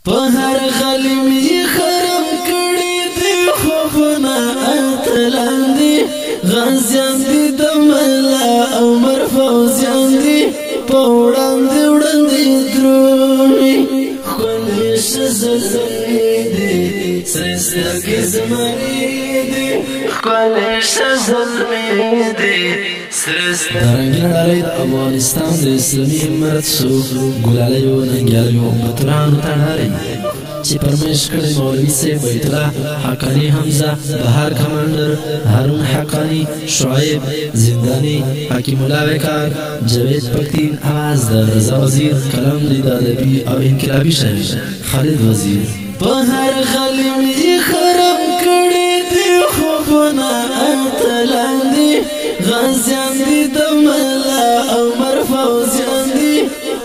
په هر غلیم یې خرم کړي دي خوبونه اتلان دي غازیان دي دملا او مرفوزیان دي په وړاندې وړاندې درومي ښکلې ښځلې دي سرې سترګې زمري دي ښکلې ښځلې دي درنګل ډالۍ د افغانستان د اسلامي امارت شو ګلالیو ننګیالیو بطرانو تړالۍ چې پرمش کړی مولوي صاحب بیت الله حقانی حمزه بهار کمانډر هارون حقانی شعیب زندانی حکیم الله وقار جاوید پختین آواز د رضا وزیر کلام د ادبي او انقلابي شاعر خالد وزیر په هر غلیم یې خراب کړي دي خوبونه اتلان دي غازیان دي دملا او مرفوزیان دي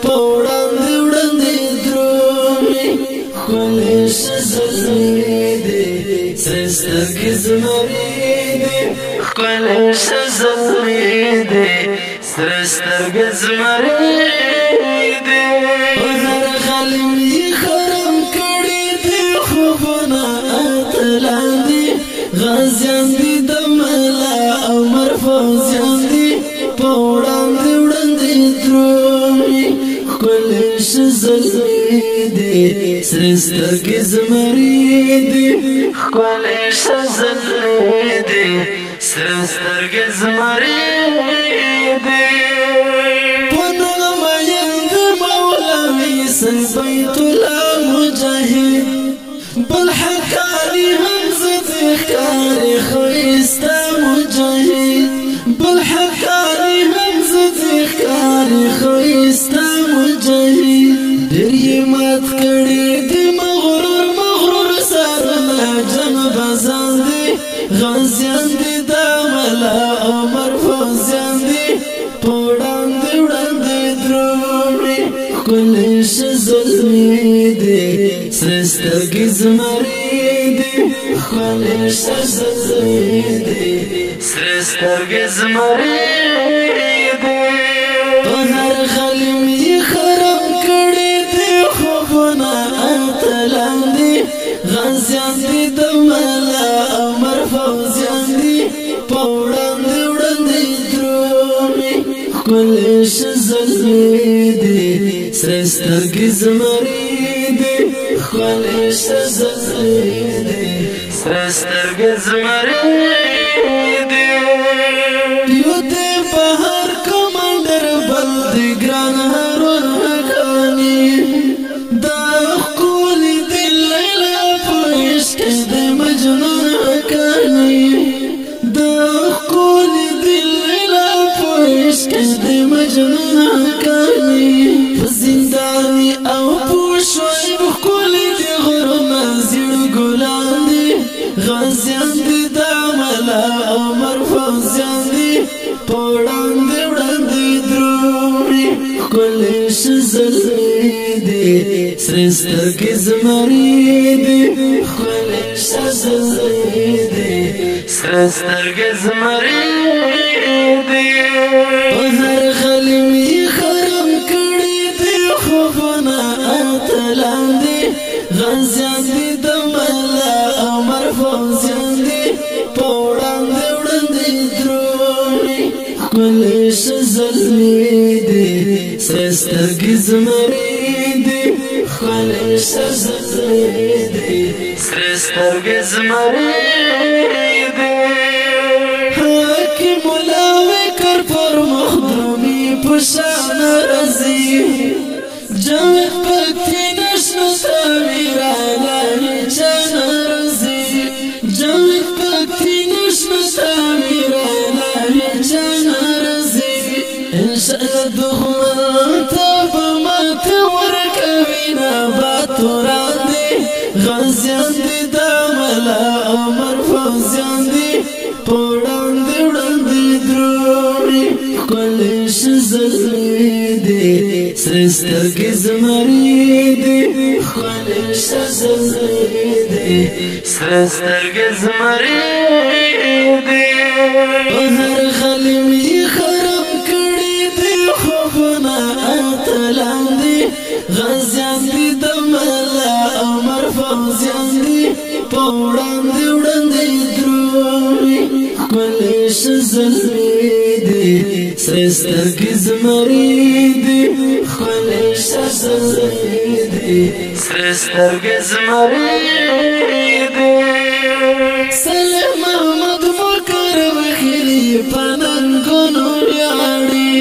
په وړاندې وړاندې درومي ښکلې ښځلې دي سرې سترګې زمري دي ښکلې ښځلې دي سرې سترګې زمري دي په هر غلیم یې خرم کړي دي خوبونه اتلان دي غازیان دي دملا او مرفوزیان دي په وړاندې وړاندې درومي ښکلې ښځلې دي سرې سترګې زمري دي ښکلې ښځلې دي سرې سترګې زمري دي په نغمه یې د مولوي صاحب بیت الله مجاهد بل حقاني حمزه ښکاري ښایسته مجاهد بل حقاني حمزه ښکاري ښایسته مجاهد ډېر یې مات کړي دي مغرور سرونه جنبازان دي غازیان دي دملا او مرفوزیان دي په وړاندې وړاندې درومي ښکلې ښځلې دي سرې سترګې زمري دي ښکلې ښځلې دي سرې سترګې زمري دي په هر غلیم یې خرم کړي دي خوبونه اتلان دي غازیان دي دملا او مرفوزیان دي په وړاندې وړاندې درومي ښکلې ښځلې دي سرې سترګې زمري دي ښکلې ښځلې دي سرې سترګې زمري دي یو دې بهار کمانډر بل دې ګران هارون حقاني دا ښکلې دي لیلا په عشق دې مجنون حقاني دا ښکلې دي لیلا په عشق دې مجنون حقاني په زنداني او پوښوي ښکلې دي غرونه زیړ ګلان دي غازیان دي دملا او مرفوزیان دي په وړاندې وړاندې درومي ښکلې ښځلې دي سرې سترګې زمري دي ښکلې ښځلې دي سرې سترګې زمري دي په هر غلیم یې خرم کړي دي خوبونه اتلان دي غازیان دي دملا او مرفوزیان دي په وړاندې وړاندې درومي ښکلې ښځلې دي سرې سترګې زمري دي ښکلې ښځلې دي سرې سترګې زمري دي حکیم الله وقار پر مخدومي په شان راځي جاوید پکې نشته تعمیرانه چان راځي جاوید پکې نشته تعمیرانه چان راځي انشاءالله دښمن ته به ماته ورکوي نبات وړاندې غازیان دي دملا او مرفوزیان دي په وړاندې وړاندې درومي ښکلې ښځلې دي سرې سترګې زمري دي ښکلې ښځلې دي سرې سترګې زمري دي په هر غلیم یې خرم کړي دي خوبونه اتلان دي غازیان دي دملا فوځیان دي په وړاندې وړاندې درومي ښکلې ښځلمې دي سرې سترګې زمري دي ښکلې ښځلمې دي سرې سترګې زمري دي سلام محمد مکر بخیلي په ننګونو ویاړي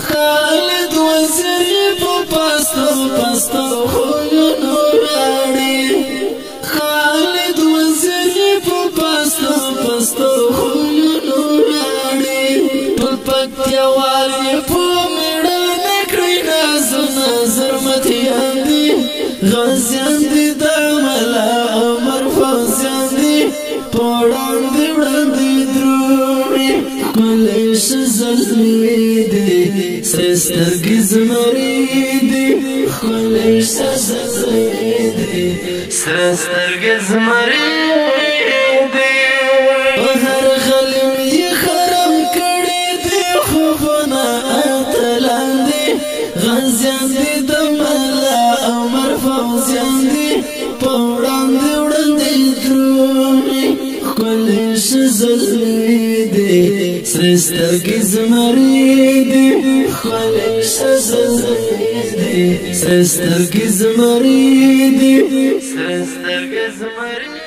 خالد وزیر په پشتو خویونو ویاړي خالد وزیر په پشتو خویونو ویاړي په پکتیاوال یې په مېړانه کړی نازونه زرمتیان دي غازیان دي دملا عمر فوځیان دي په وړاندې وړاندې درومي ښکلې ښځلمې دي سرې سترګې زمري دي ښکلې ښځلمې دي سرې سترګې زمري دي په هر غلیم یې خرم کړي دي خوبونه اتلان دي غازیان دي دملا عمر فوځیان دي په وړاندې وړاندې درومي ښکلې ښځلمې دي سرې سترګې زمري دي ښکلې ښځلمې دي سرې سترګې زمري دي سرې سترګې زمري